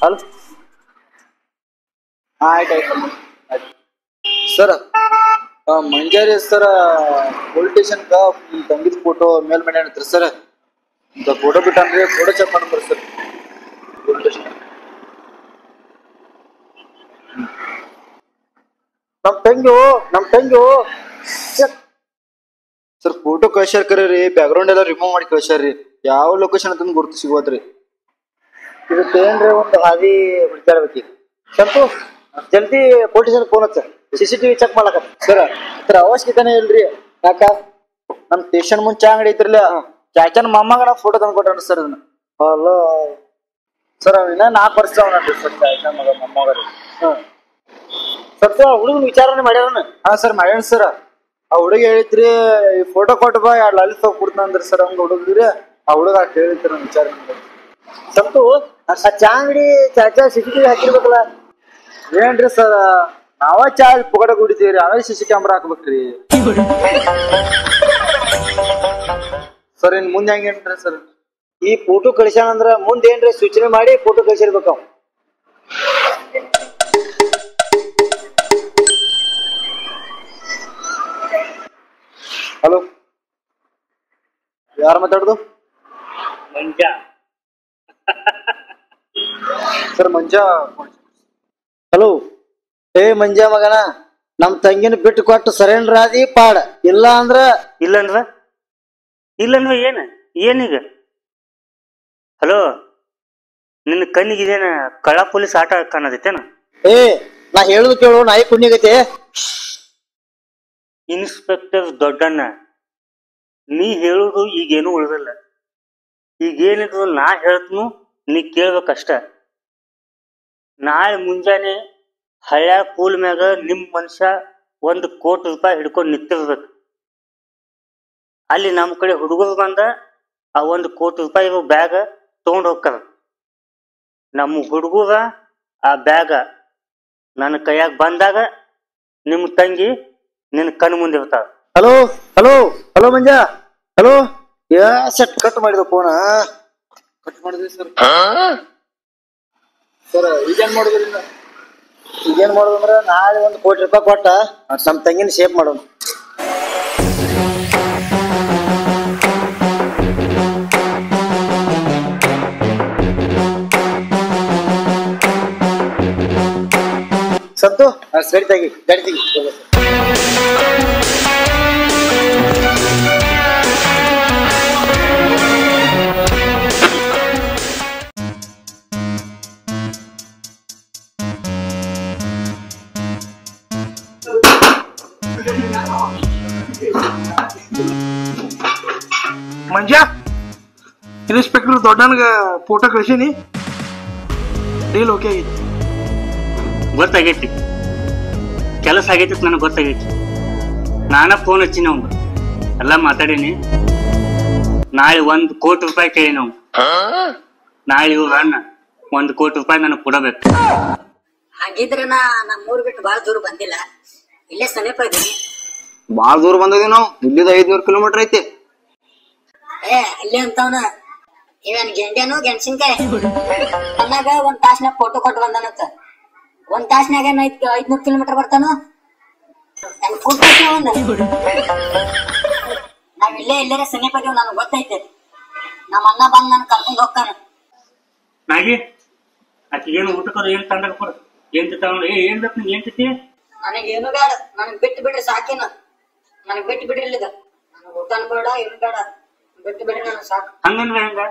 Hello ಆಯ್ತಾಯ್ತು sir ಮಂಜಾರಿ sir police station ತಂಗಿದ ಫೋಟೋ ಮೇಲ್ ಮಾಡ್ಯಾನತ್ರಿ ಸರ್ ಫೋಟೋ ಬಿಟ್ಟನ್ರಿ ಫೋಟೋ ಚೆಕ್ ಮಾಡ್ರಿ ಸರ್ ಪೊಲೀಸ್ ಸ್ಟೇಷನ್ ನಮ್ ತಂಗಿ ಸರ್ ಫೋಟೋ ಕಳ್ಸ್ಯಾರ ಕರೆ ರೀ ಬ್ಯಾಕ್ಗ್ರೌಂಡ್ ಎಲ್ಲ ರಿಮೂವ್ ಮಾಡಿ ಕಳ್ಸ್ಯಾರ್ರಿ ಯಾವ ಲೊಕೇಶನ್ ಅಂತ ಗುರ್ತು ಸಿಗೋದ್ರಿ ಇದಕ್ಕೇನ್ರಿ ಒಂದು ಹಾದಿ ಹುಡ್ಕಾಡ್ಬೇಕೀಗ ಸಂತು ಜಲ್ದಿ ಪೊಲೀಸ್ ಸ್ಟೇಷನ್ ಫೋನ್ ಹಚ್ಚ CCTV ಚೆಕ್ ಮಾಡ್ಲಕ ಸರ್ ಸರ್ ಅವಶ್ಯಕತೆನೇ ಇಲ್ರಿ ಯಾಕ ನಮ್ ಸ್ಟೇಷನ್ ಮುಂಚೆ ಅಂಗಡಿ ಐತ್ರಲ್ಲ ಚಾಚನ್ ಮೊಮ್ಮಗ ನಾವು ಫೋಟೋ ತಂದು ಕೊಟ್ಟಾನ ಸರ್ ಅದನ್ನ ಹಲೋ ಸರ್ ಇನ್ನ 4 ವರ್ಷ ಅವನಲ್ರಿ ಸರ್ ಚಾಚನ್ ಮಗ ಮೊಮ್ಮಗ ರೀ ಸರ್ ಹುಡುಗನ ವಿಚಾರಣೆ ಮಾಡ್ಯಾರನ ಹಾ ಸರ್ ಮಾಡ್ಯಾನ ಸರ್ ಆ ಹುಡುಗ ಹೇಳಿತ್ರಿ ಈ ಫೋಟೋ ಕೊಟ್ಟು ಬಾ 2 ಲಾಲಿ ತಗೋ ಕೊಡ್ತಾನಂದ್ರಿ ಸರ್ ಹಂಗ ಹುಡುಗ್ರಿ ಆ ಹುಡುಗ ಅಷ್ಟು ಹೇಳಿತ್ರಿ ನಮ್ ವಿಚಾರಣೆ ಸಂತು ಆ ಚಾ ಅಂಗಡಿ ಚಾಚಾ CCTV ಹಾಕಿರ್ಬೇಕಲ್ಲ ಏನ್ರಿ ಸರ್ ನಾವ ಚಾ ಪುಗಡ ಕುಡಿತೀವ್ರಿ ಆಮೇಲೆ CC ಕ್ಯಾಮ್ರಾ ಹಾಕ್ಬೇಕ್ರಿ ಸರ್ ಇನ್ ಮುಂದೆ ಹೆಂಗೇನ್ರಿ ಸರ್ ಈ ಫೋಟೋ ಕಳಿಸ್ಯಾನಂದ್ರ ಮುಂದೆ ಏನ್ರಿ ಸೂಚನೆ ಮಾಡಿ ಫೋಟೋ ಕಳಿಸಿರ್ಬೇಕ ಹಲೋ ಯಾರು ಮಾತಾಡುದು ಮಂಜ ಸರ್ ಮಂಜ ಹಲೋ ಏ ಮಂಜ ಮಗನ ನಮ್ ತಂಗಿನ ಬಿಟ್ಟು ಕೊಟ್ಟು ಸರೇನ್ರ ಅದಿ ಪಾಡ ಇಲ್ಲಂದ್ರ ಏನೀಗ ಹಲೋ ನಿನ್ನ ಕಣ್ಣಿಗಿದೇನ ಕಳ್ಳ ಪೊಲೀಸ್ ಆಟ ಕಾಣದೈತೇನ ಏ ನಾ ಹೇಳುದು ಕೇಳು ನಾಯಿ ಕುಣ್ಣಿಗೈತೆ ಇನ್ಸ್ಪೆಕ್ಟರ್ ದೊಡ್ಡಣ್ಣ ನೀ ಹೇಳುದು ಈಗೇನು ಉಳಿದಿಲ್ಲ ಈಗೇನಿದ್ರು ನಾ ಹೇಳ್ತನು ನೀ ಕೇಳ್ಬೇಕಷ್ಟ ನಾಳೆ ಮುಂಜಾನೆ ಹಳ್ಳ ಪೂಲ್ ಮ್ಯಾಗ ನಿಮ್ ಮನುಷ್ಯ 1 ಕೋಟಿ ರೂಪಾಯಿ ಹಿಡ್ಕೊಂಡು ನಿಂತಿರ್ಬೇಕು ಅಲ್ಲಿ ನಮ್ಮ ಕಡೆ ಹುಡುಗರು ಬಂದ ಆ 1 ಕೋಟಿ ರೂಪಾಯಿ ಬ್ಯಾಗ ತಗೊಂಡ್ ಹೋಗ್ತಾರ ನಮ್ಮ ಹುಡುಗರ ಆ ಬ್ಯಾಗ ನನ್ನ ಕೈಯಾಗ ಬಂದಾಗ ನಿಮ್ ತಂಗಿ ನಿನ್ನ ಕಣ್ಣು ಮುಂದೆ ಇರ್ತಾಳ ಹಲೋ ಹಲೋ ಹಲೋ ಮಂಜ ಹಲೋ ಸೆಟ್ ಕಟ್ ಮಾಡಿದ ಫೋನ ಕಟ್ ಮಾಡಿದ್ರಿ ಸರ್ ಸರ್ ಈಗೇನ್ ಮಾಡೋದಂದ್ರ ನಾಳೆ 1 ಕೋಟಿ ರೂಪಾಯಿ ಕೊಟ್ಟ ನಮ್ ತಂಗಿನ ಸೇಫ್ ಮಾಡೋಣ ಸಂತು ಸರಿ ತೆಗಿ ಗಾಡಿ ತೆಗಿ ಮಂಜ ಇನ್ಸ್ಪೆಕ್ಟರ್ ದೊಡ್ಡನಗ ಫೋಟೋ ಕಳಿಸೀನಿ ಡೀಲ್ ಓಕೆ ಆಗೈತಿ ಗೊತ್ತಾಗೈತಿ ಕೆಲಸ ಆಗೈತಿ ನನಗೆ ಗೊತ್ತಾಗೈತಿ ನಾನ ಫೋನ್ ಹಚ್ಚಿನ ಅವ್ನು ಎಲ್ಲ ಮಾತಾಡೀನಿ ನಾಳೆ 1 ಕೋಟಿ ರೂಪಾಯಿ ಕೇಳಿ ನಾವು ನಾಳೆ ಇವ್ರ ಅಣ್ಣ 1 ಕೋಟಿ ರೂಪಾಯಿ ನನಗೆ ಕೊಡಬೇಕು ಹಾಗಿದ್ರೆ ನಮ್ಮೂರ್ ಬಿಟ್ಟು ಬಾಳ ದೂರ ಬಂದಿಲ್ಲ ಇಲ್ಲೇ ಸಮೀಪ ಇದೀನಿ ಬಾಳ ದೂರ ಬಂದಿದೀವಿ ನಾವು ಇಲ್ಲಿದ 500 ಕಿಲೋಮೀಟರ್ ಐತಿ ಅಲ್ಲೇ ಅಂತವನ ಇವೇನ್ ಗೆಂಡ್ಯಾನು ಗೆಣಸಿನ್ಕಾಯಿ ಅನ್ನಾಗ 1 ತಾಸ್ನಾಗ ಫೋಟೋ ಕೊಟ್ಟು ಬಂದನಂತ 1 ತಾಸ್ನಾಗ 500 ಕಿಲೋಮೀಟರ್ ಬರ್ತಾನು ನಾವ್ ಇಲ್ಲೇ ಸಮೀಪ ಇದೀವಿ ನನಗೆ ಗೊತ್ತೈತೆ ನಮ್ಮ ಅಣ್ಣ ಬಂದ್ ನನ್ ಕರ್ಕೊಂಡ್ ಹೋಗ್ತಾನ ನಾಗಿ ಆಕಿ ಏನು ಊಟಕ್ಕರು ಏನ್ ತಂದಾಗ ಕೊಡ ಏನ್ ತಗೊಂಡು ಏನ್ ಬೇಕು ಏನ್ ತಿಂತಿ ನನಗೇನು ಬೇಡ ನನಗ್ ಬಿಟ್ಟು ಬಿಡ್ರಿ ಸಾಕಿನ ನನಗ್ ಬಿಟ್ಟು ಬಿಡ್ರಿ ಇಲ್ಲಿಗ ನನಗ್ ಊಟನು ಬೇಡ ಏನು ಬೇಡ ಬಿಟ್ಟು ಬಿಡ್ರಿ ನನಗ್ ಸಾಕು ಹಂಗಂದ್ರೆ ಹೆಂಗ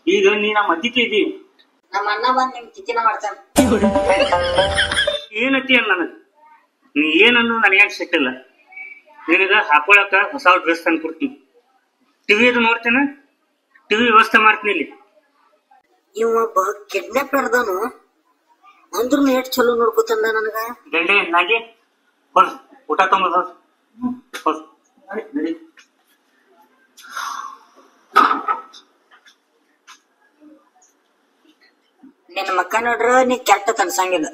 ಈಗ ನೀ ನಮ್ಮ ಅಜ್ಜಿಕೆ ಇದ್ದೀವಿ ನಮ್ಮ ಅಣ್ಣ ಬಂದ್ ನಿಮ್ ಚಿತ್ತಿನ ಮಾಡ್ತಾನ ಏನತಿ ಅಲ್ಲ ನನಗ ನೀ ಏನನ್ನು ನನಗೇನ್ ಸಿಟ್ಟಿಲ್ಲ ನಿನಗ ಹಾಕೊಳಕ ಹೊಸ ಡ್ರೆಸ್ ತಂದು ಕೊಡ್ತೀನಿ ಟಿವಿ ಅದು ನೋಡ್ತೇನೆ ಟಿವಿ ವ್ಯವಸ್ಥೆ ಮಾಡ್ತೀನಿ ಇಲ್ಲಿ ಇವ ಕಿಡ್ನಾಪ್ ನಡೆದನು ಅಂದ್ರೂ ಎಷ್ಟು ಚಲೋ ನೋಡ್ಕೊತಂದ ನನಗ ಗಂಡೆ ನಾಗಿ ಹೊಸ್ ಊಟ ತಗೊಂಡ್ ಹೊಸ್ ನಡಿ ನಿನ್ನ ಮಕ್ಕ ನೋಡ್ರ ನೀ ಕೆಟ್ಟ ತನ್ಸಂಗಿಲ್ಲ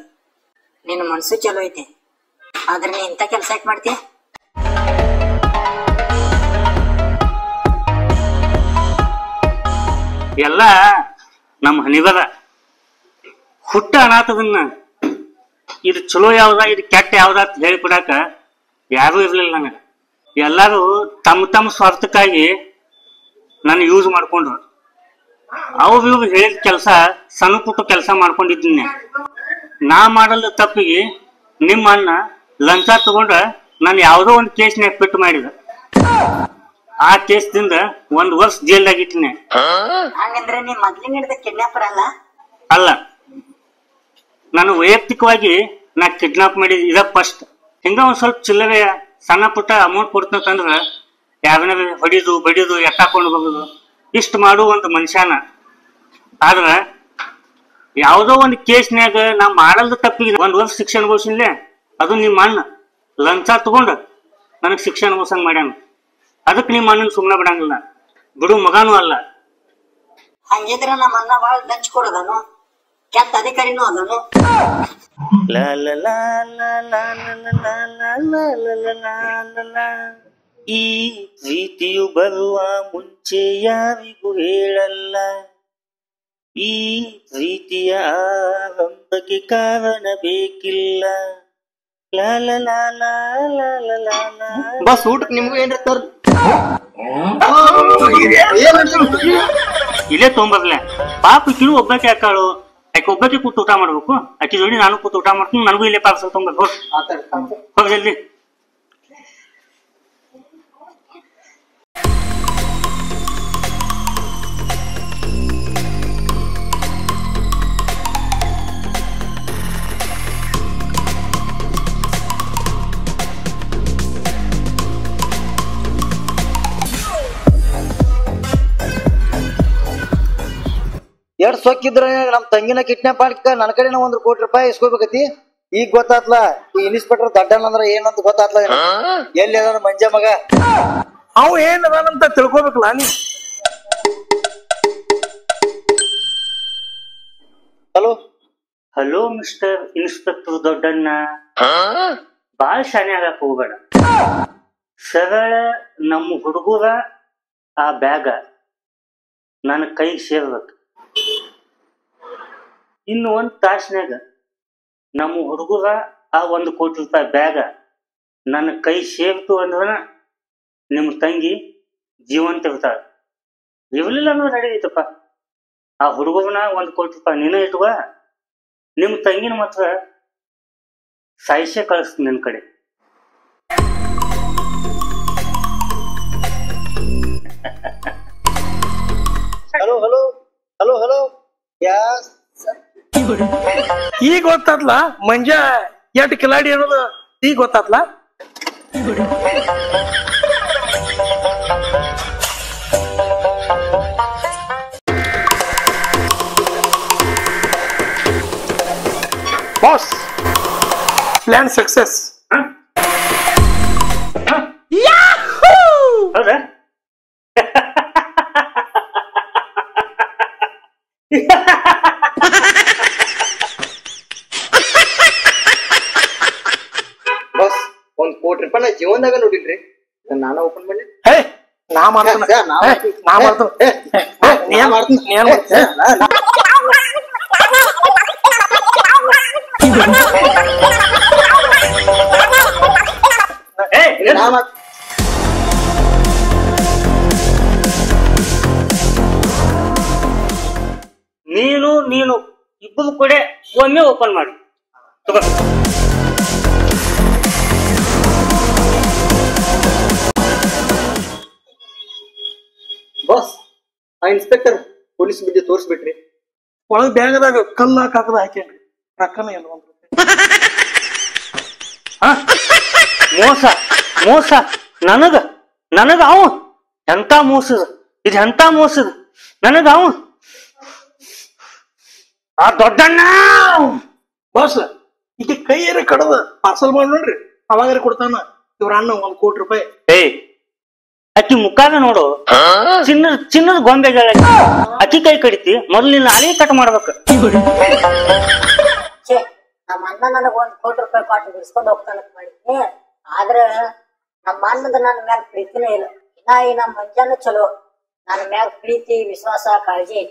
ನಿನ್ನ ಮನ್ಸು ಚಲೋ ಐತಿ ಆದ್ರೆ ನೀ ಇಂತ ಕೆಲ್ಸ ಯಾಕೆ ಮಾಡ್ತೀಯ ಎಲ್ಲ ನಮ್ಮ ಹನಿಬದ ಹುಟ್ಟ ಅನಾಥದನ್ನ ಇದು ಚಲೋ ಯಾವ್ದ ಇದು ಕೆಟ್ಟ ಯಾವ್ದ ಅಂತ ಹೇಳಿಕೊಡಾಕ ಯಾರು ಇರ್ಲಿಲ್ಲ ನನಗ. ಎಲ್ಲಾರು ತಮ್ಮ ತಮ್ಮ ಸ್ವಾರ್ಥಕ್ಕಾಗಿ ನನ್ನ ಯೂಸ್ ಮಾಡ್ಕೊಂಡ್ರು. ಅವ್ರು ಇವ್ರು ಹೇಳಿದ ಕೆಲಸ ಸಣ್ಣ ಪುಟ್ಟ ಕೆಲಸ ಮಾಡ್ಕೊಂಡಿದ್ದೀನಿ. ನಾ ಮಾಡಲ್ಲ ತಪ್ಪಿಗೆ ನಿಮ್ಮ ಅಣ್ಣ ಲಂಚ ತಗೊಂಡ ನಾನು ಯಾವ್ದೋ ಒಂದು ಕೇಸ್ನ್ಯಾಗ ಫಿಟ್ ಮಾಡಿದ. ಆ ಕೇಸ್ದಿಂದ 1 ವರ್ಷ ಜೈಲ್ದಾಗಿಟ್ಟಿನಿ. ಹಂಗಂದ್ರೆ ನೀ ಮೊದ್ಲಿನ ಹಿಡಿದ ಕಿಡ್ನಾಪರ್ ಅಲ್ಲ? ಅಲ್ಲ, ನಾನು ವೈಯಕ್ತಿಕವಾಗಿ ನಾ ಕಿಡ್ನಾಪ್ ಮಾಡಿದ ಇದ ಫಸ್ಟ್. ಹಿಂಗ ಒಂದ್ ಸ್ವಲ್ಪ ಚಿಲ್ಲರೆ ಸಣ್ಣ ಪುಟ್ಟ ಅಮೌಂಟ್ ಕೊಡ್ತಂದ್ರ ಯಾವನ ಹೊಡಿದು ಬಡಿದು ಎತ್ತಾಕೊಂಡು ಹೋಗುದು ಇಷ್ಟ ಮಾಡು ಒಂದು ಮನುಷ್ಯನ. ಆದ್ರ ಯಾವ್ದೋ ಒಂದು ಕೇಸ್ನ್ಯಾಗ ನಾ ಮಾಡಲ್ದ ತಪ್ಪಿಗೆ 1 ವರ್ಷ ಶಿಕ್ಷೆ ಅನುಭವಿಸಿನ್ಲೆ. ಅದು ನಿಮ್ಮ ಅಣ್ಣ ಲಂಚ ತಗೊಂಡ ನನಗ್ ಶಿಕ್ಷೆ ಅನುಭವಿಸಂಗ್ ಮಾಡ್ಯಾನ. ಅದಕ್ಕೆ ನಿಮ್ಮ ಅಣ್ಣನ ಸುಮ್ಮನೆ ಬಿಡಂಗಿಲ್ಲ, ಬಿಡು ಮಗಾನು ಅಲ್ಲ. ಹಂಗಿದ್ರ ನಮ್ಮ ಅಣ್ಣ ಬಾಳ ಲಂಚ್ ಕೊಡೋದನು, ಕೆಟ್ಟ ಅಧಿಕಾರಿನೂ ಅದನು. ಈ ಪ್ರೀತಿಯು ಬರುವ ಮುಂಚೆ ಯಾರಿಗೂ ಹೇಳಲ್ಲ, ಈ ಪ್ರೀತಿಯ ಆರಂಭಕ್ಕೆ ಕಾರಣ ಬೇಕಿಲ್ಲ. ಬಸ್ ಊಟಕ್ಕೆ ನಿಮ್ಗೂ ಏನ್ರ ತರ್ ಇಲ್ಲೇ ತೊಗೊಂಬರ್ಲೆ. ಪಾಪ ಕಿರು ಒಬ್ಬಾಕೆ ಹಾಕಾಳು, ಆಕೆ ಒಬ್ಬಾಕೆ ಕೂತು ಊಟ ಮಾಡ್ಬೇಕು. ಆಕೆ ಜೋಡಿ ನಾನು ಕೂತು ಊಟ ಮಾಡ್ತೀನಿ. ನನಗೂ ಇಲ್ಲೇ ಪಾರ್ಸಲ್ ತೊಗೊಂಬರ್ಬೇಕು. ಹೋಗಿ ಜಲ್ದಿ. ಎರಡ್ ಸೊಕ್ಕಿದ್ರ ನಮ್ ತಂಗಿನ ಕಿಡ್ನಾಪ್ ಮಾಡ್ಕ ನನ್ನ ಕಡೆನ 1 ಕೋಟಿ ರೂಪಾಯಿ ಇಸ್ಕೋಬೇಕತಿ. ಈಗ ಗೊತ್ತಾತ್ಲ ಈ ಇನ್ಸ್ಪೆಕ್ಟರ್ ದಡ್ಡನ್ ಅಂದ್ರ ಏನಂತ ಗೊತ್ತಾತ್ಲ. ಎಲ್ಲಿ ಅದ ಮಂಜ ಮಗ? ಅವ್ ಏನ್ ಅದಾನಂತ ತಿಳ್ಕೊಬೇಕಲ್ಲ ನೀ. ಹಲೋ ಹಲೋ ಮಿಸ್ಟರ್ ಇನ್ಸ್ಪೆಕ್ಟರ್ ದೊಡ್ಡಣ್ಣ, ಬಾಳ ಶಾನೆ ಆಗಕ್ ಹೋಗ್ಬೇಡ. ಸರಳ ನಮ್ಮ ಹುಡುಗರ ಆ ಬ್ಯಾಗ ನನ್ನ ಕೈಗೆ ಸೇರ್ಬೇಕು. ಇನ್ನು 1 ತಾಸಿನಾಗ ನಮ್ಮ ಹುಡುಗರ ಆ 1 ಕೋಟಿ ರೂಪಾಯಿ ಬ್ಯಾಗ ನನ್ನ ಕೈ ಸೇರ್ತು ಅಂದ್ರ ನಿಮ್ಮ ತಂಗಿ ಜೀವಂತ ಇರ್ತಾಳ. ಇರ್ಲಿಲ್ಲ ಅಂದ್ರೆ ನಡೀತಪ್ಪ. ಆ ಹುಡುಗನ 1 ಕೋಟಿ ರೂಪಾಯಿ ನೀನ ಇಟ್ವ, ನಿಮ್ಮ ತಂಗಿನ ಮಾತ್ರ ಸಾಯಿಸೇ ಕಳಿಸ್ತೀನಿ ನಿನ್ ಕಡೆ. Hello hello hello hello yes ಈಗ ಗೊತ್ತಾತ್ಲ ಮಂಜ ಎಟ್ ಕಿಲಾಡಿ ಅನ್ನೋದು. ಈಗ ಗೊತ್ತಾತ್ಲ. Boss, plan success. ಹೌದಾ? ಬಸ್ 1 ಕೋಟಿ ರೂಪಾಯಿ ನಾ ಜೀವನದಾಗ ನೋಡಿಲ್ರಿ. ನಾನ ಓಪನ್ ಮಾಡಿ ನಾ ಮಾಡ್ತೀನಿ. ನೀನು ಇಬ್ಬರು ಕೂಡ ಒಮ್ಮೆ ಓಪನ್ ಮಾಡಿ ತಗೋ. ಬಾಸ್, ಆ ಇನ್ಸ್ಪೆಕ್ಟರ್ ಪೊಲೀಸ್ ಬಿದ್ದು ತೋರಿಸ್ಬಿಟ್ರಿ. ಒಳಗ್ ಬ್ಯಾಗದಾಗ ಕಲ್ಲ ಹಾಕದ ಹಾಕೇನ್ರಿ. ರೊಕ್ಕನ ಇಲ್ಲ 1 ರೂಪಾಯಿ. ಮೋಸ ಮೋಸ ನನಗ ಅವ ಎಂತ ಮೋಸದ ಇದು, ಎಂತ ಮೋಸದ ನನಗ ಅವ ಆ ದೊಡ್ಡಣ್ಣ. ಬಾಸ್, ಈಗ ಕೈಯಾರ ಕಡದ ಪಾರ್ಸಲ್ ಮಾಡಿ ನೋಡ್ರಿ, ಅವಾಗಾರ ಕೊಡ್ತಾನ ಇವ್ರ ಅಣ್ಣ 1 ಕೋಟಿ ರೂಪಾಯಿ. ಅಕ್ಕಿ ಮುಖಾನ ನೋಡು, ಚಿನ್ನದ ಗೊಂಬೆಗಳ ಅಕ್ಕಿ ಕೈ ಕಡಿತಿ. ಮೊದಲು ನಿನ್ನ ಅಲಿ ಕಟ್ ಮಾಡ್ಬೇಕು. ನಮ್ಮ ಅಣ್ಣ ನನಗ 1 ಕೋಟಿ ರೂಪಾಯಿ ಕೊಟ್ಟು ಬಿಡಿಸ್ಕೊಂಡು ಹೋಗ್ತಾನಂತ ಮಾಡಿದ್ನಿ. ಆದ್ರ ನಮ್ಮ ಅಣ್ಣದ ನನ್ನ ಮ್ಯಾಲ ಪ್ರೀತಿನೇ ಇಲ್ಲ. ಈ ನಮ್ಮ ಮಂಜಾನ ಚಲೋ, ನನ್ನ ಮ್ಯಾಲ ಪ್ರೀತಿ, ವಿಶ್ವಾಸ, ಕಾಳಜಿ.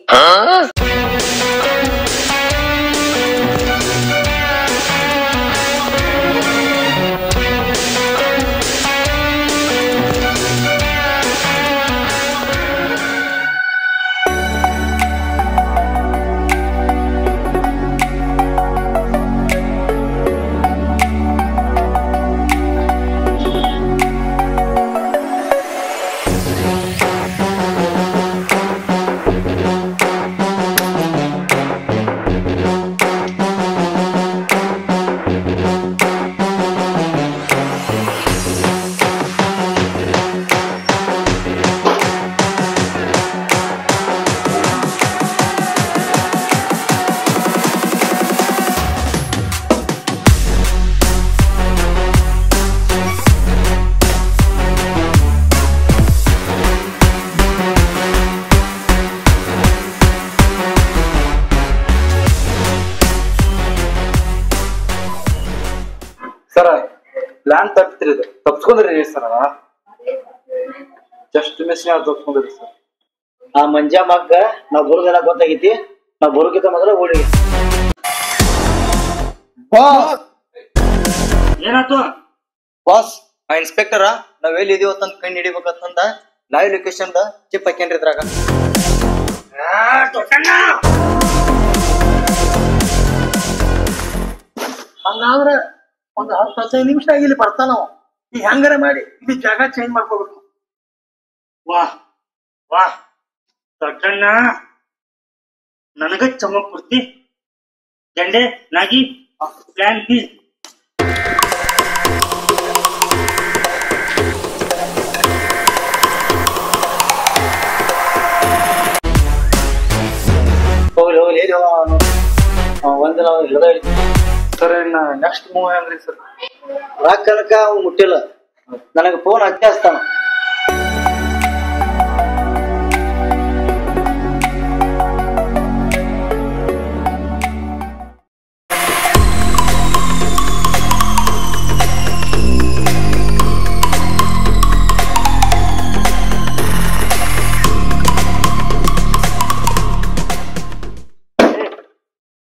ಪ್ಲಾನ್ ತಪ್ಪಿತ್ರಿ ಇದು ತಪ್ಸ್ಕೊಂಡ್ರಿ ಸರ್ ಜಸ್ಟ್ ಮಿಸ್ ನಾವು ತಪ್ಸ್ಕೊಂಡ್ರಿ ಸರ್ ಆ ಮಂಜಾ ಮಗ್ಗ ನಾವ್ ಬರೋದೆಲ್ಲ ಗೊತ್ತಾಗೈತಿ ನಾವ್ ಬರೋಕಿಂತ ಮೊದಲ ಓಡಿ ಏನಾಯ್ತು ಬಾಸ್ ಆ ಇನ್ಸ್ಪೆಕ್ಟರ ನಾವ್ ಎಲ್ಲಿ ಇದೀವ ಅಂತ ಕಂಡು ಹಿಡಿಬೇಕಂತಂದ ಲೈವ್ ಲೊಕೇಶನ್ ಚಿಪ್ ಹಾಕ್ಯನ್ರಿ ಇದ್ರಾಗ ಹಂಗಾದ್ರ ಒಂದ್ 10-15 ನಿಮಿಷ ಆಗಿ ಇಲ್ಲಿ ಬರ್ತಾನ ಈಗ ಹೆಂಗಾರ ಮಾಡಿ ಇಲ್ಲಿ ಜಾಗ ಚೇಂಜ್ ಮಾಡ್ಕೋಬೇಕು. ವಾ ವಾ ದೊಡ್ಡಣ್ಣ ನನಗ ಚಮಕ್ ಕೊಡ್ತಿ ಗಂಡೆ ನಾಗಿ ಪ್ಲಾನ್ ಬಿ ಹೋಗ್ಲಿ ಒಂದ್ ನಾವು ಹಿಡ್ದ ಸರ್ ನೆಕ್ಸ್ಟ್ ಮೂವ್ ಹೆಂಗ್ರಿ ಸರ್ ರಾಕನಕ ಅವ್ ಮುಟ್ಟಿಲ್ಲ ನನಗ ಫೋನ್ ಹಚ್ಚಿ ಹಚ್ತಾನ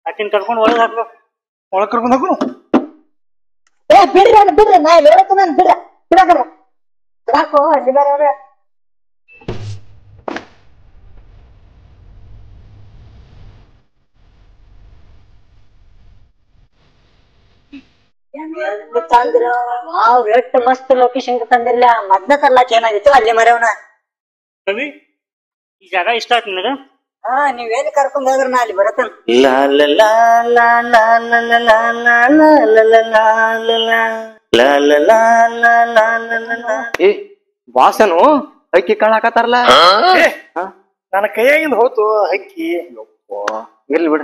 ಆಕಿನ್ ಕರ್ಕೊಂಡು ಒಳಗ್ ಹಾಕ್ಬೇಕು ಒಳಗ್ ಕರ್ಕೊಂಡ್ ಹೋಗು. ಬಿಡ್ರಿ ನಾ ಹೇಳಕ್ಕ ಬಿಡಕ್ರ ಸಾಕು ಅಲ್ಲಿ ಬೇರೆ ಅವ್ರೆ ತಂದ್ರ ಎಷ್ಟು ಮಸ್ತ್ ಲೊಕೇಶನ್ ತಂದಿರ್ಲ ಮದ್ನ ತರ್ಲಾಕ್ ಏನಾಗಿತ್ತು ಅಲ್ಲಿ ಮರೆಯವನ ಕವಿ ಈ ಜಾಗ ಇಷ್ಟ ಆಯ್ತು ನಿನಗ ಹಾ ನೀವ್ ಎಲ್ಲಿ ಕರ್ಕೊಂಡ್ ಹೋದ್ರ ನಾ ಅಲ್ಲಿ ಬರತ್ತೇನೆ ಏ ಬಾಸನು ಅಕ್ಕಿ ಕಾಳಾಕತ್ತಾರಲ್ಲ ನನ್ನ ಕೈಯಾಗಿಂದ ಹೋತು ಹಕ್ಕಿ ಇರ್ಲಿ ಬಿಡ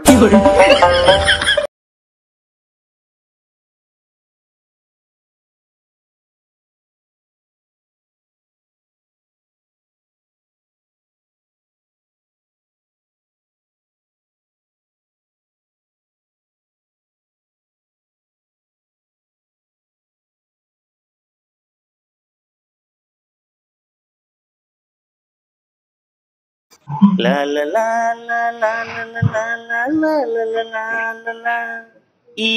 ಈ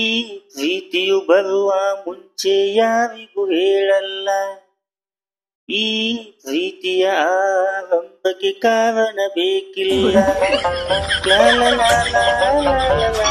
ಪ್ರೀತಿಯು ಬರುವ ಮುಂಚೆ ಯಾರಿಗೂ ಹೇಳಲ್ಲ ಈ ಪ್ರೀತಿಯ ಆರಂಭಕ್ಕೆ ಕಾರಣ ಬೇಕಿಲ್ಲ ಲಾ ಲಾ ಲಾ ಲಾ ಲಾ ಲಾ.